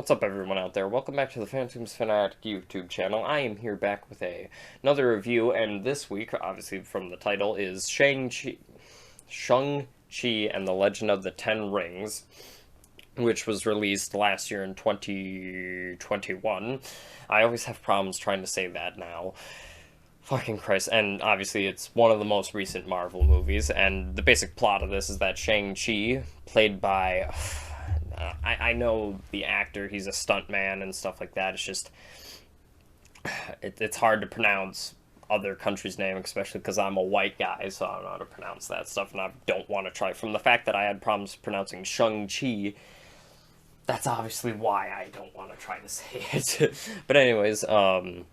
What's up, everyone out there? Welcome back to the Phantoms Fanatic YouTube channel. I am here back with another review, and this week, obviously from the title, is Shang Chi and the Legend of the Ten Rings, which was released last year in 2021. I always have problems trying to say that now. Fucking Christ. And obviously it's one of the most recent Marvel movies, and the basic plot of this is that Shang-Chi, played by... I know the actor, he's a stuntman and stuff like that. It's just... it's hard to pronounce other countries' name, especially because I'm a white guy, so I don't know how to pronounce that stuff, and I don't want to try. From the fact that I had problems pronouncing Shang-Chi, that's obviously why I don't want to try to say it. But anyways, and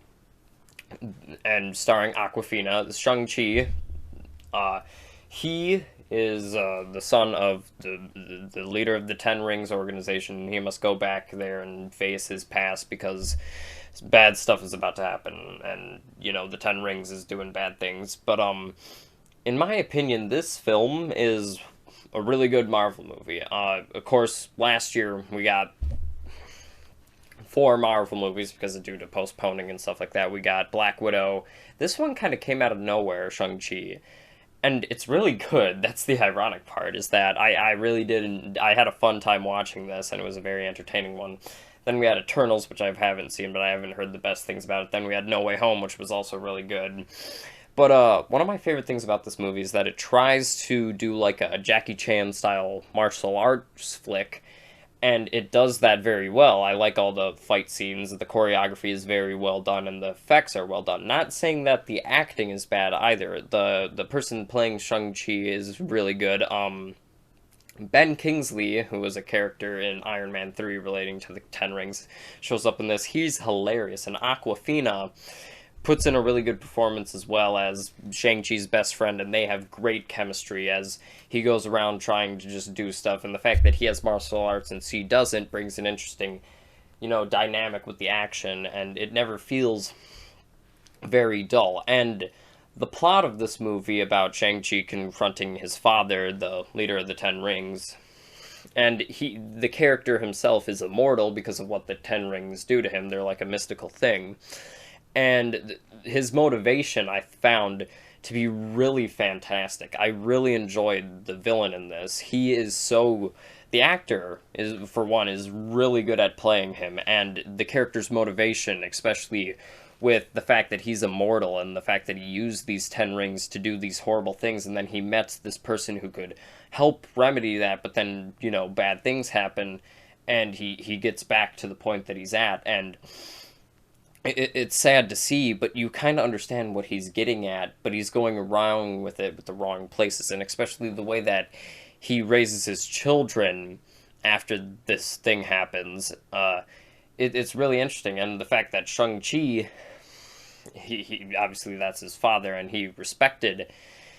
starring Awkwafina, Shang-Chi, he is the son of the leader of the Ten Rings organization. He must go back there and face his past because bad stuff is about to happen, and, you know, the Ten Rings is doing bad things. But, in my opinion, this film is a really good Marvel movie. Of course, last year we got 4 Marvel movies because of due to postponing and stuff like that. We got Black Widow. This one kind of came out of nowhere, Shang-Chi. And it's really good. That's the ironic part, is that I really didn't... I had a fun time watching this, and it was a very entertaining one. Then we had Eternals, which I haven't seen, but I haven't heard the best things about it. Then we had No Way Home, which was also really good. But one of my favorite things about this movie is that it tries to do like a Jackie Chan-style martial arts flick, and it does that very well. I like all the fight scenes, the choreography is very well done, and the effects are well done. Not saying that the acting is bad either. The person playing Shang-Chi is really good. Ben Kingsley, who was a character in Iron Man 3 relating to the Ten Rings, shows up in this. He's hilarious, and Awkwafina puts in a really good performance as well as Shang-Chi's best friend, and they have great chemistry as he goes around trying to just do stuff, and the fact that he has martial arts and she doesn't brings an interesting, you know, dynamic with the action, and it never feels very dull. And the plot of this movie about Shang-Chi confronting his father, the leader of the Ten Rings, and the character himself is immortal because of what the Ten Rings do to him. They're like a mystical thing. And his motivation I found to be really fantastic. I really enjoyed the villain in this. He is so... The actor, is for one, is really good at playing him, and the character's motivation, especially with the fact that he's immortal and the fact that he used these Ten Rings to do these horrible things, and then he met this person who could help remedy that, but then, you know, bad things happen, and he gets back to the point that he's at, and... It's sad to see, but you kind of understand what he's getting at, but he's going around with it with the wrong places, and especially the way that he raises his children after this thing happens. It's really interesting, and the fact that Shang-Chi, he obviously that's his father, and he respected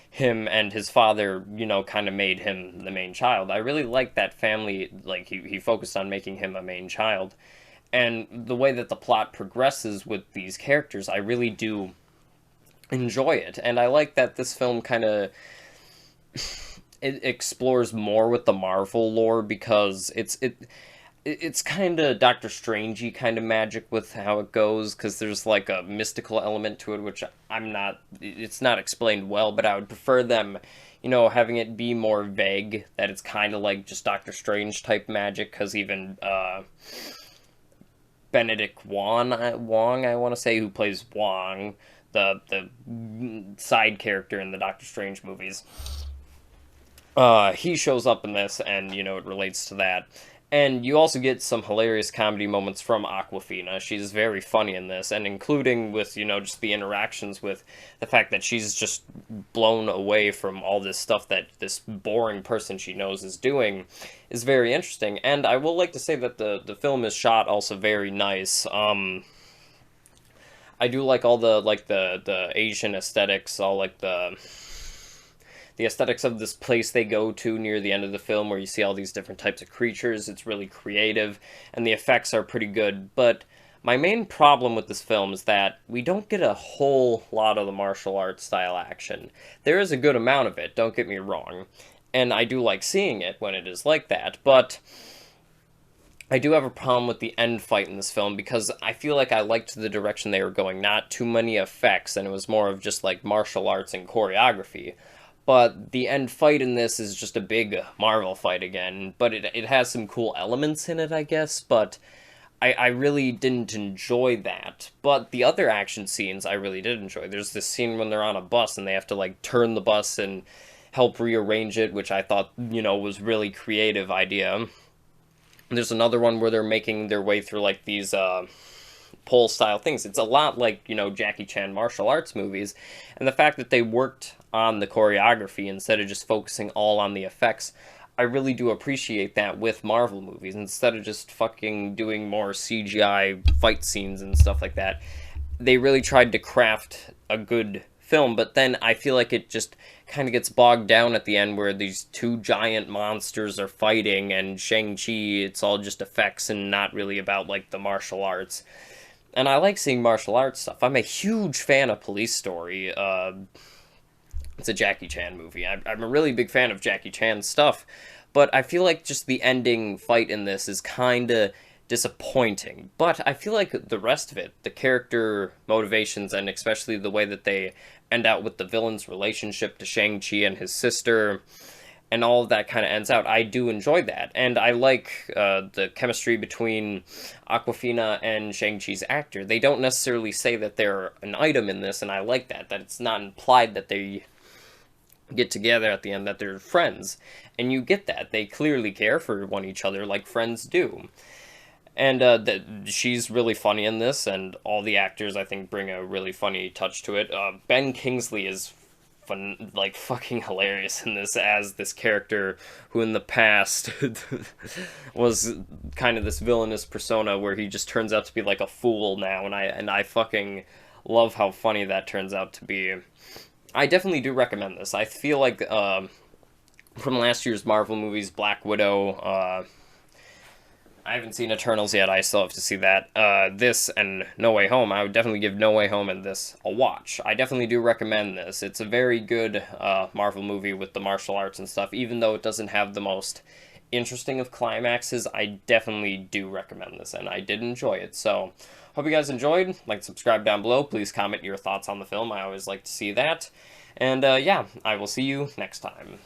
him, and his father, you know, kind of made him the main child. I really like that family, like, he focused on making him a main child. And the way that the plot progresses with these characters, I really do enjoy it. And I like that this film kind of it explores more with the Marvel lore, because it's kind of Doctor Strangey kind of magic with how it goes, because there's like a mystical element to it, which it's not explained well, but I would prefer them, you know, having it be more vague, that it's kind of like just Doctor Strange type magic, because even, Benedict Wong, I want to say, who plays Wong, the side character in the Doctor Strange movies. He shows up in this, and, you know, it relates to that. And you also get some hilarious comedy moments from Awkwafina. She's very funny in this, and including with, you know, just the interactions with the fact that she's just blown away from all this stuff that this boring person she knows is doing is very interesting. And I will like to say that the film is shot also very nice. I do like all the Asian aesthetics, all like the aesthetics of this place they go to near the end of the film, where you see all these different types of creatures. It's really creative, and the effects are pretty good. But my main problem with this film is that we don't get a whole lot of the martial arts style action. There is a good amount of it, don't get me wrong, and I do like seeing it when it is like that, but I do have a problem with the end fight in this film because I feel like I liked the direction they were going. Not too many effects, and it was more of just like martial arts and choreography. But the end fight in this is just a big Marvel fight again. But it has some cool elements in it, I guess. But I really didn't enjoy that. But the other action scenes I really did enjoy. There's this scene when they're on a bus and they have to like turn the bus and help rearrange it, which I thought, was really creative idea. There's another one where they're making their way through like these pole style things. It's a lot like, Jackie Chan martial arts movies. And the fact that they worked on the choreography instead of just focusing all on the effects, I really do appreciate that with Marvel movies. Instead of just fucking doing more CGI fight scenes and stuff like that, they really tried to craft a good film, but then I feel like it just kind of gets bogged down at the end where these two giant monsters are fighting, and Shang-Chi, it's all just effects and not really about like the martial arts. And I like seeing martial arts stuff. I'm a huge fan of Police Story. It's a Jackie Chan movie. I'm a really big fan of Jackie Chan stuff, but I feel like just the ending fight in this is kind of disappointing. But I feel like the rest of it, the character motivations, and especially the way that they end out with the villain's relationship to Shang-Chi and his sister, and all of that kind of ends out, I do enjoy that. And I like the chemistry between Aquafina and Shang-Chi's actor. They don't necessarily say that they're an item in this, and I like that it's not implied that they get together at the end, that they're friends. And you get that. They clearly care for one each other like friends do. And she's really funny in this, and all the actors, I think, bring a really funny touch to it. Ben Kingsley is fucking hilarious in this as this character who in the past was kind of this villainous persona where he just turns out to be like a fool now, and I fucking love how funny that turns out to be. I definitely do recommend this. I feel like from last year's Marvel movies, Black Widow, I haven't seen Eternals yet. I still have to see that. This and No Way Home. I would definitely give No Way Home and this a watch. I definitely do recommend this. It's a very good Marvel movie with the martial arts and stuff. Even though it doesn't have the most interesting of climaxes, I definitely do recommend this, and I did enjoy it. So, hope you guys enjoyed. Like, subscribe down below. Please comment your thoughts on the film. I always like to see that. And yeah, I will see you next time.